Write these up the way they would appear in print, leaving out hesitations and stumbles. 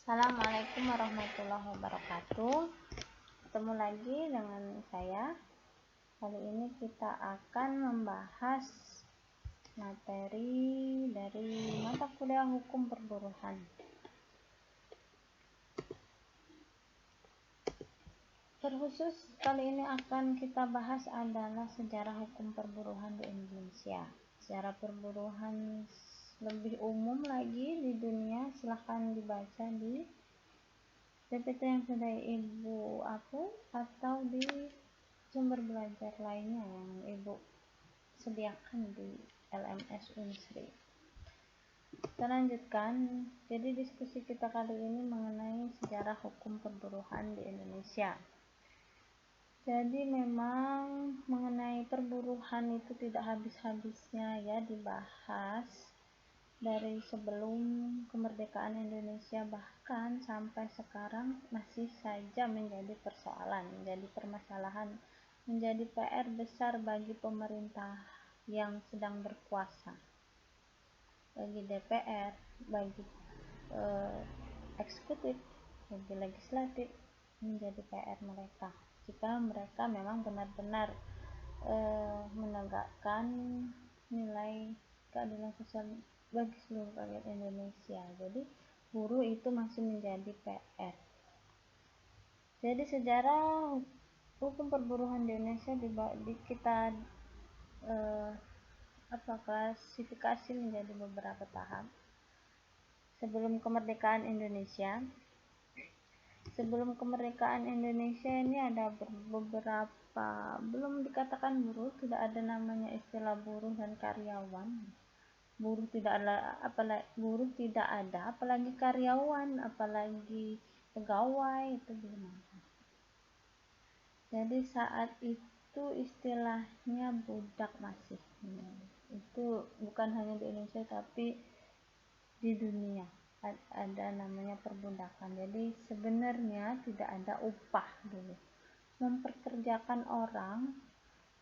Assalamualaikum warahmatullahi wabarakatuh. Ketemu lagi dengan saya. Kali ini kita akan membahas materi dari mata kuliah hukum perburuhan. Terkhusus kali ini akan kita bahas adalah sejarah hukum perburuhan di Indonesia. Sejarah perburuhan lebih umum lagi di dunia, silahkan dibaca di PPT yang sudah Ibu upload atau di sumber belajar lainnya yang Ibu sediakan di LMS Unsri. Kita lanjutkan. Jadi diskusi kita kali ini mengenai sejarah hukum perburuhan di Indonesia. Jadi memang mengenai perburuhan itu tidak habis-habisnya ya dibahas dari sebelum kemerdekaan Indonesia, bahkan sampai sekarang masih saja menjadi persoalan, menjadi permasalahan, menjadi PR besar bagi pemerintah yang sedang berkuasa, bagi DPR, bagi eksekutif, bagi legislatif, menjadi PR mereka jika mereka memang benar-benar menegakkan nilai keadilan sosial bagi seluruh rakyat Indonesia. Jadi buruh itu masih menjadi PR. Jadi sejarah hukum perburuhan di Indonesia kita klasifikasi menjadi beberapa tahap. Sebelum kemerdekaan Indonesia ini ada beberapa, belum dikatakan buruh, tidak ada namanya istilah buruh dan karyawan. Buruh tidak ada, apalagi karyawan, apalagi pegawai, itu belum ada. Jadi saat itu istilahnya budak masih. Itu bukan hanya di Indonesia tapi di dunia ada namanya perbudakan. Jadi sebenarnya tidak ada upah dulu. Memperkerjakan orang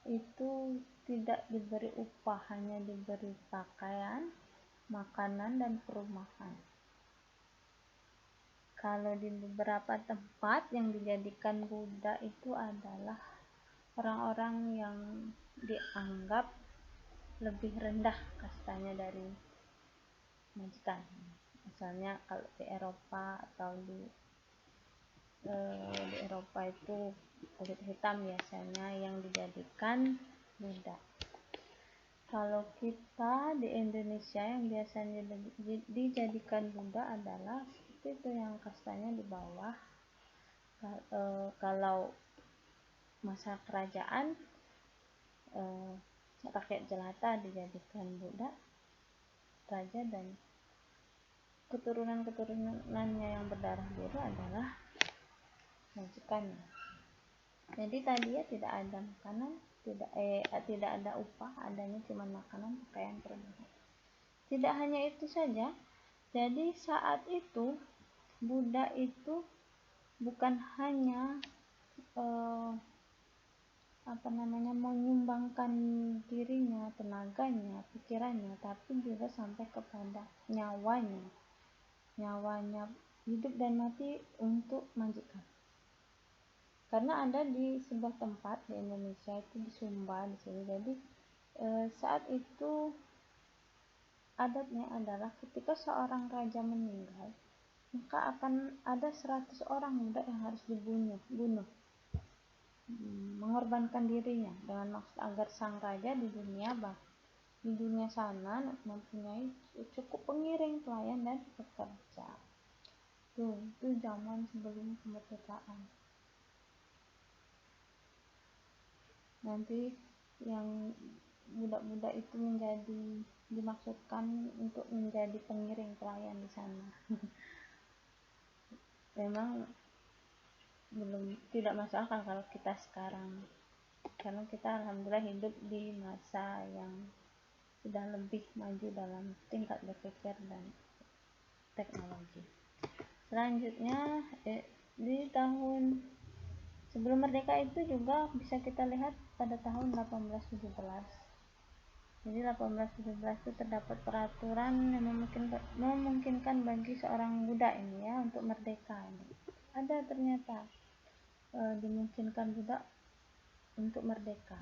itu tidak diberi upah, hanya diberi pakaian, makanan, dan perumahan. Kalau di beberapa tempat yang dijadikan budak itu adalah orang-orang yang dianggap lebih rendah kastanya dari majikan. Misalnya kalau di Eropa atau di Eropa itu kulit hitam biasanya yang dijadikan budak. Kalau kita di Indonesia yang biasanya dijadikan budak adalah seperti itu, yang kastanya di bawah. Kalau masa kerajaan, rakyat jelata dijadikan budak raja, dan keturunan-keturunannya yang berdarah biru adalah majikannya. Jadi tadi ya tidak ada makanan, tidak ada upah, adanya cuma makanan, pakaian, perumahan. Tidak hanya itu saja. Jadi saat itu budak itu bukan hanya menyumbangkan dirinya, tenaganya, pikirannya, tapi juga sampai kepada nyawanya hidup dan mati untuk majikan. Karena ada di sebuah tempat di Indonesia itu di Sumba di sini. Jadi saat itu adatnya adalah ketika seorang raja meninggal, maka akan ada 100 orang budak yang harus dibunuh, mengorbankan dirinya dengan maksud agar sang raja di dunia sana mempunyai cukup pengiring, pelayan, dan pekerja. Itu zaman sebelum kemerdekaan. Nanti yang budak-budak itu dimaksudkan untuk menjadi pengiring, pelayan di sana. Memang tidak masuk akal kalau kita sekarang, karena kita alhamdulillah hidup di masa yang sudah lebih maju dalam tingkat berpikir dan teknologi. Selanjutnya di tahun sebelum merdeka itu juga bisa kita lihat pada tahun 1817 Jadi 1817 itu terdapat peraturan yang memungkinkan bagi seorang budak ini ya untuk merdeka. Ada ternyata dimungkinkan budak untuk merdeka.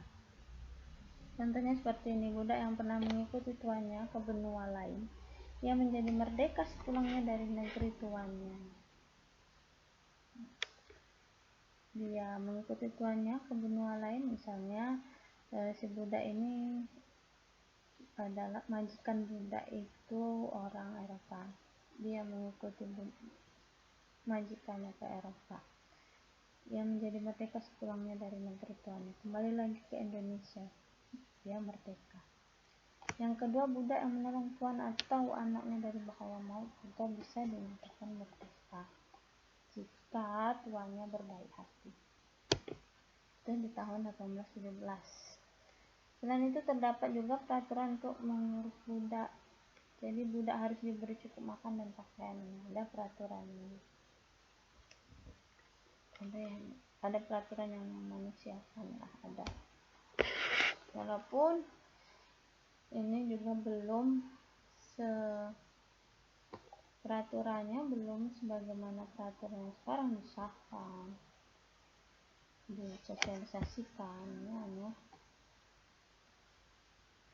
Contohnya seperti ini, budak yang pernah mengikuti tuannya ke benua lain, ia menjadi merdeka sepulangnya dari negeri tuannya. Dia mengikuti tuannya ke benua lain, misalnya si budak ini adalah majikan budak itu orang Eropa. Dia mengikuti majikannya ke Eropa. Dia menjadi merdeka sepulangnya dari negeri tuannya. Kembali lagi ke Indonesia, dia merdeka. Yang kedua, budak yang menolong tuan atau anaknya dari bahaya maut juga bisa dinyatakan merdeka jika tuannya berbaik hati. Itu di tahun 1817. Selain itu terdapat juga peraturan untuk mengurus budak. Jadi budak harus diberi cukup makan dan pakaian. Ada peraturan ini. Ada peraturan yang memanusiakan lah, ada. Walaupun ini juga belum peraturannya belum sebagaimana peraturan yang sekarang disahkan, disosialisasikan, ya,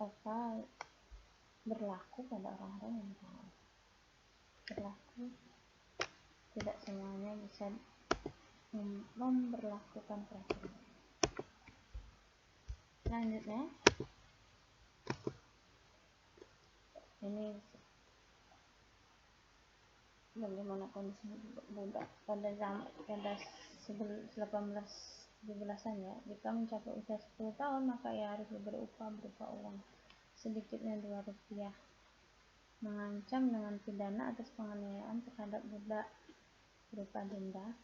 apa berlaku pada orang-orang yang tahu. Berlaku, tidak semuanya bisa memberlakukan peraturan. Selanjutnya, ini bagaimana kondisi budak pada 1817-an ya. Jika mencapai usia 10 tahun maka ia harus diberi upah berupa uang sedikitnya Rp2, mengancam dengan pidana atas penganiayaan terhadap budak berupa denda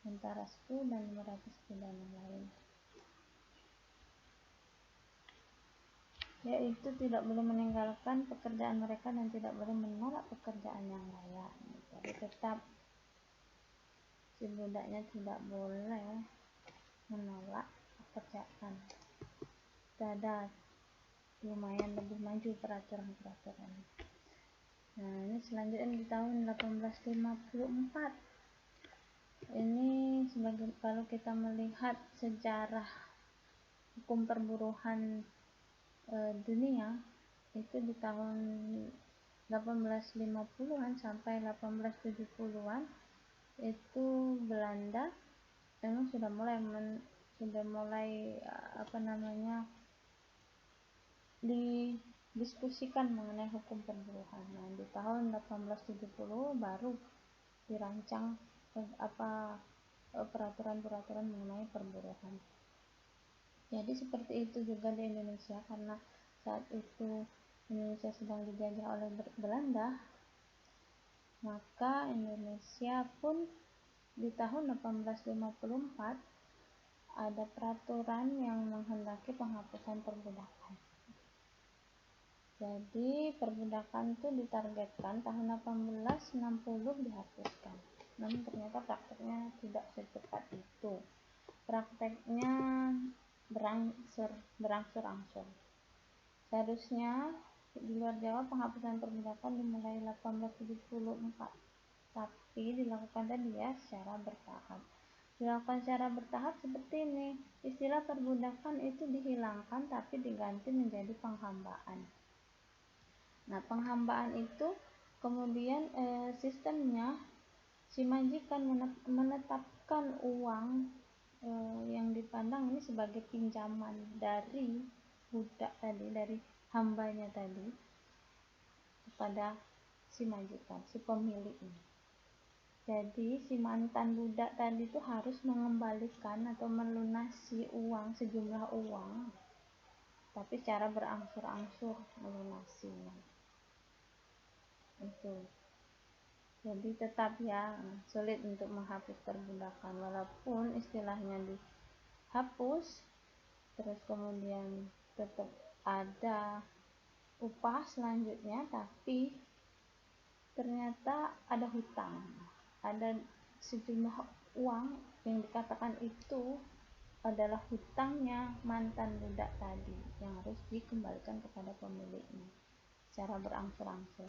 antara 10 dan 500 pidana lain, yaitu tidak boleh meninggalkan pekerjaan mereka dan tidak boleh menolak pekerjaan yang layak. Jadi tetap si budaknya tidak boleh menolak pekerjaan. Ada lumayan lebih maju peraturan-peraturan. Nah, ini selanjutnya di tahun 1854. Ini sebagai, kalau kita melihat sejarah hukum perburuhan dunia itu di tahun 1850-an sampai 1870-an itu Belanda memang sudah mulai didiskusikan mengenai hukum perburuhan. Nah, di tahun 1870 baru dirancang peraturan-peraturan mengenai perburuhan. Jadi seperti itu juga di Indonesia, karena saat itu Indonesia sedang dijajah oleh Belanda, maka Indonesia pun di tahun 1854 ada peraturan yang menghendaki penghapusan perbudakan. Jadi perbudakan itu ditargetkan tahun 1860 dihapuskan. Namun ternyata prakteknya tidak secepat itu. Prakteknya berangsur-angsur. Seharusnya di luar Jawa penghapusan perbudakan dimulai 1874, tapi dilakukan tadi ya secara bertahap. Dilakukan secara bertahap seperti ini. Istilah perbudakan itu dihilangkan tapi diganti menjadi penghambaan. Nah, penghambaan itu kemudian sistemnya si majikan menetapkan uang yang dipandang ini sebagai pinjaman dari budak tadi, dari hambanya tadi kepada si majikan, si pemilik ini. Jadi si mantan budak tadi itu harus mengembalikan atau melunasi uang, sejumlah uang, tapi secara berangsur-angsur melunasinya. Itu. Jadi tetap ya sulit untuk menghapus perbudakan, walaupun istilahnya dihapus, terus kemudian tetap ada upah selanjutnya, tapi ternyata ada hutang, ada sejumlah uang yang dikatakan itu adalah hutangnya mantan budak tadi yang harus dikembalikan kepada pemiliknya secara berangsur-angsur.